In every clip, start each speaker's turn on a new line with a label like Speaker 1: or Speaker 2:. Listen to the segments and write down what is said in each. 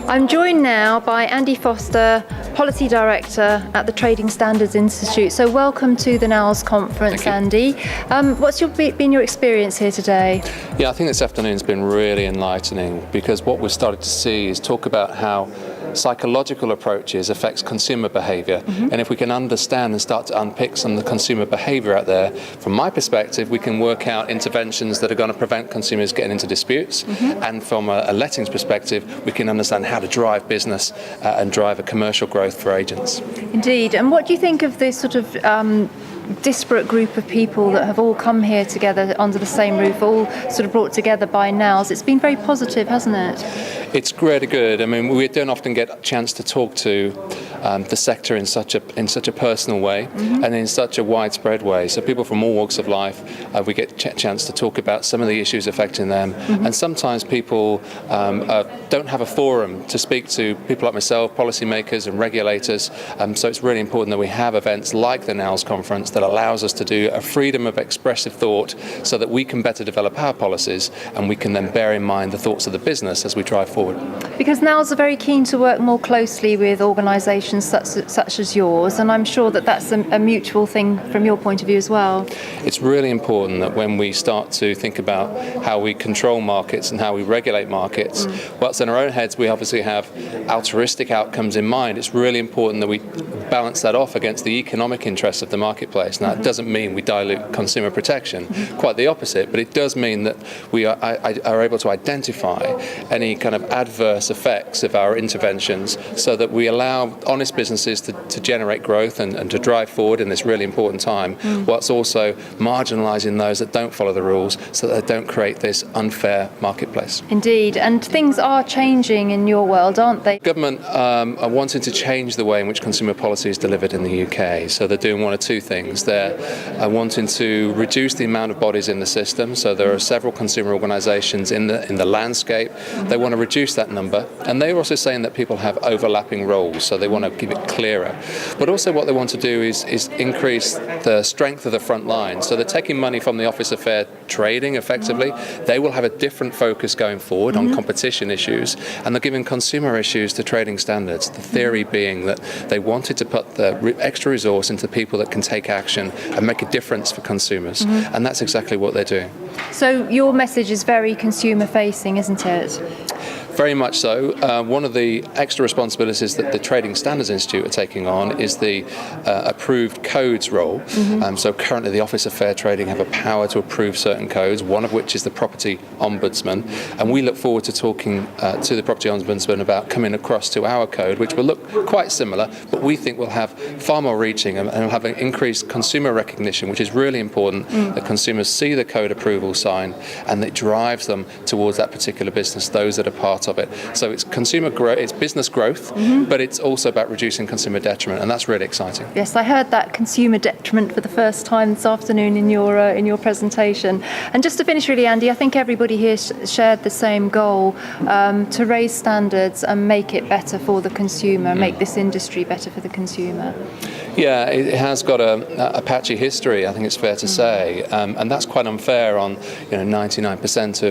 Speaker 1: I'm joined now by Andy Foster, Policy Director at the Trading Standards Institute. So welcome to the NALS conference, Andy. What's been your experience here today?
Speaker 2: Yeah, I think this afternoon's been really enlightening, because what we've started to see is talk about how psychological approaches affects consumer behaviour. And if we can understand and start to unpick some of the consumer behaviour out there, from my perspective, we can work out interventions that are going to prevent consumers getting into disputes. And from a lettings perspective, we can understand how to drive business and drive a commercial growth for agents.
Speaker 1: Indeed. And what do you think of this sort of disparate group of people that have all come here together under the same roof, all sort of brought together by NALS? It's been very positive, hasn't it?
Speaker 2: It's really good. I mean, we don't often get a chance to talk to the sector in such a personal way and in such a widespread way. So people from all walks of life, we get a chance to talk about some of the issues affecting them. And sometimes people don't have a forum to speak to people like myself, policymakers and regulators. So it's really important that we have events like the NALS conference that allows us to do a freedom of expressive thought, so that we can better develop our policies and we can then bear in mind the thoughts of the business as we drive forward.
Speaker 1: Because NALS are very keen to work more closely with organisations such as yours, and I'm sure that that's a mutual thing from your point of view as well.
Speaker 2: It's really important that when we start to think about how we control markets and how we regulate markets, whilst in our own heads we obviously have altruistic outcomes in mind, it's really important that we balance that off against the economic interests of the marketplace. Now, it doesn't mean we dilute consumer protection, quite the opposite, but it does mean that we are able to identify any kind of adverse effects of our interventions, so that we allow honest businesses to generate growth and to drive forward in this really important time, whilst also marginalising those that don't follow the rules, so that they don't create this unfair marketplace.
Speaker 1: Indeed, and things are changing in your world, aren't they?
Speaker 2: Government are wanting to change the way in which consumer policy is delivered in the UK. So they're doing one of two things. They're wanting to reduce the amount of bodies in the system. So there are several consumer organisations in the landscape. They want to reduce that number, and they're also saying that people have overlapping roles, so they want to keep it clearer. But also what they want to do is increase the strength of the front line. So they're taking money from the Office of Fair Trading effectively. They will have a different focus going forward on competition issues, and they're giving consumer issues to trading standards. The theory being that they wanted to put the extra resource into people that can take action and make a difference for consumers, and that's exactly what they're doing.
Speaker 1: So your message is very consumer facing, isn't it?
Speaker 2: Very much so. One of the extra responsibilities that the Trading Standards Institute are taking on is the approved codes role. So currently the Office of Fair Trading have a power to approve certain codes, one of which is the Property Ombudsman. And we look forward to talking to the Property Ombudsman about coming across to our code, which will look quite similar, but we think will have far more reaching and will have an increased consumer recognition, which is really important, that consumers see the code approval sign and it drives them towards that particular business, those that are part of it. So it's consumer growth, it's business growth, but it's also about reducing consumer detriment, and that's really exciting.
Speaker 1: Yes, I heard that consumer detriment for the first time this afternoon in your presentation. And just to finish, really, Andy, I think everybody here shared the same goal, to raise standards and make it better for the consumer, make this industry better for the consumer.
Speaker 2: Yeah, it has got a patchy history, I think it's fair to say, and that's quite unfair on 99%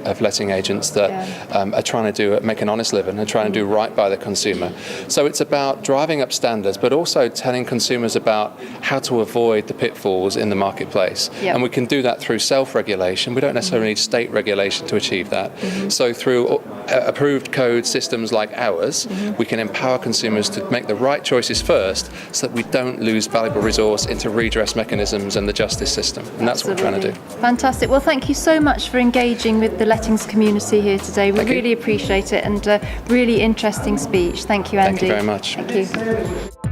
Speaker 2: of letting agents that are trying to make an honest living and trying to do right by the consumer. So it's about driving up standards, but also telling consumers about how to avoid the pitfalls in the marketplace. And we can do that through self-regulation. We don't necessarily need state regulation to achieve that. So through approved code systems like ours, we can empower consumers to make the right choices first, so that we don't lose valuable resource into redress mechanisms and the justice system. And that's what we're trying to do. Fantastic.
Speaker 1: Well, thank you so much for engaging with the lettings community here today. We really appreciate it, and a really interesting speech. Thank you, Andy.
Speaker 2: Thank you very much.
Speaker 1: Thank you.